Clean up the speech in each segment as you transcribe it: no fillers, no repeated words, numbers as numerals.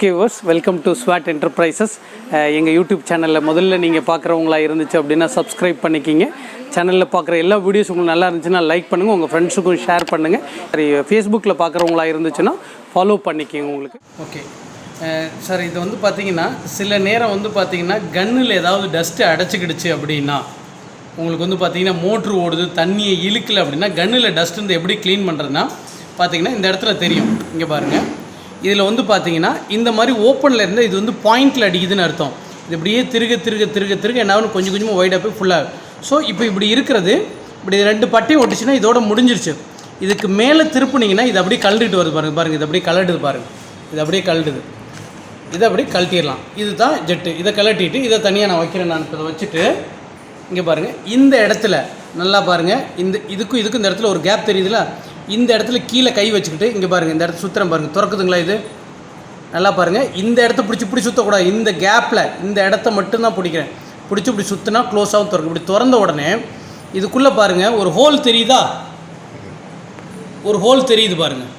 Viewers welcome to Swad enterprises. எங்கள் YouTube சேனலில் முதல்ல நீங்கள் பார்க்குறவங்களா இருந்துச்சு அப்படின்னா சப்ஸ்கிரைப் பண்ணிக்கிங்க. சேனலில் பார்க்குற எல்லா வீடியோஸ் உங்களுக்கு நல்லா இருந்துச்சுன்னா லைக் பண்ணுங்கள், உங்கள் ஃப்ரெண்ட்ஸுக்கும் ஷேர் பண்ணுங்கள். சரி, ஃபேஸ்புக்கில் பார்க்குறவங்களா இருந்துச்சுன்னா ஃபாலோ பண்ணிக்கிங்க உங்களுக்கு. ஓகே சார், இது வந்து பார்த்திங்கன்னா சில நேரம் வந்து பார்த்திங்கன்னா கன்னில் ஏதாவது டஸ்ட்டு அடைச்சிக்கிடுச்சு அப்படின்னா உங்களுக்கு வந்து பார்த்திங்கன்னா மோட்ரு ஓடுது, தண்ணியை இழுக்கலை அப்படின்னா கன்னில் டஸ்ட் வந்து எப்படி க்ளீன் பண்ணுறதுன்னா பார்த்திங்கன்னா இந்த இடத்துல தெரியும். இங்கே பாருங்கள், இதில் வந்து பார்த்தீங்கன்னா இந்த மாதிரி ஓப்பனில் இருந்தால் இது வந்து பாயிண்டில் அடிக்குதுன்னு அர்த்தம். இது இப்படியே திருக என்ன ஆகும், கொஞ்சம் கொஞ்சமாக ஒய்டாக போய் ஃபுல்லாக. ஸோ இப்போ இப்படி இருக்கிறது, இப்படி ரெண்டு பட்டையும் ஒட்டிச்சுன்னா இதோட முடிஞ்சிருச்சு. இதுக்கு மேலே திருப்புனீங்கன்னா இது அப்படியே கழட்டிட்டு வருது பாருங்கள். இது அப்படியே கழட்டுது பாருங்கள், இது அப்படியே கழட்டுது. இதை அப்படியே கழட்டிடலாம். இது தான் ஜெட்டு. இதை கழட்டிட்டு இதை தனியாக நான் வைக்கிறேன். நான் இப்போ இதை வச்சுட்டு இங்கே பாருங்கள், இந்த இடத்துல நல்லா பாருங்கள், இதுக்கும் இந்த இடத்துல ஒரு கேப் தெரியுதுல, இந்த இடத்துல கீழே கை வச்சுக்கிட்டு இங்கே பாருங்கள், இந்த இடத்துல சுற்றுறேன் பாருங்கள், திறக்குதுங்களா? இது நல்லா பாருங்கள். இந்த இடத்த பிடிச்சி சுற்றக்கூடாது. இந்த கேப்பில் இந்த இடத்த மட்டும்தான் பிடிக்கிறேன். பிடிச்சி இப்படி சுற்றினா க்ளோஸாகவும் திறக்கும். இப்படி திறந்த உடனே இதுக்குள்ளே பாருங்கள் ஒரு ஹோல் தெரியுதா? ஒரு ஹோல் தெரியுது பாருங்கள்,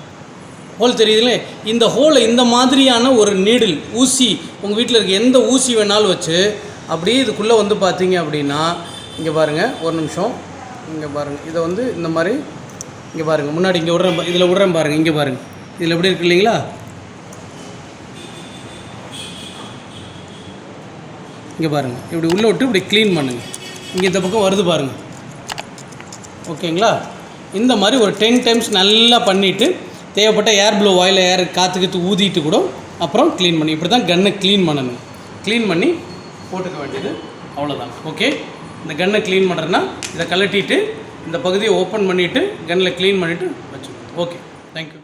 ஹோல் தெரியுதுல்ல? இந்த ஹோலை இந்த மாதிரியான ஒரு நீடில் ஊசி, உங்கள் வீட்டில் இருக்க எந்த ஊசி வேணாலும் வச்சு அப்படியே இதுக்குள்ளே வந்து பார்த்தீங்க அப்படின்னா இங்கே பாருங்கள், ஒரு நிமிஷம் இங்கே பாருங்கள், இதை வந்து இந்த மாதிரி இங்கே பாருங்கள், முன்னாடி இங்கே விட்றேன், இதில் விட்றேன் பாருங்கள். இங்கே பாருங்கள், இதில் எப்படி இருக்கு இல்லைங்களா? இங்கே பாருங்கள், இப்படி உள்ளே விட்டு இப்படி க்ளீன் பண்ணுங்கள். இங்கே இந்த பக்கம் வருது பாருங்கள். ஓகேங்களா? இந்த மாதிரி ஒரு 10 டைம்ஸ் நல்லா பண்ணிவிட்டு தேவைப்பட்ட ஏர் ப்ளோ வாயில் ஏர் காற்றுக்கு ஊதிட்டு கூட அப்புறம் க்ளீன் பண்ணி, இப்படி தான் கன்னை க்ளீன் பண்ணணும். க்ளீன் பண்ணி போட்டுக்க வேண்டியது, அவ்வளோதான். ஓகே, இந்த கன்னை க்ளீன் பண்ணுறேன்னா இதை கழட்டிட்டு இந்த பகுதியை ஓப்பன் பண்ணிவிட்டு கன்னில் க்ளீன் பண்ணிவிட்டு வச்சுக்கோங்க. Okay, thank you.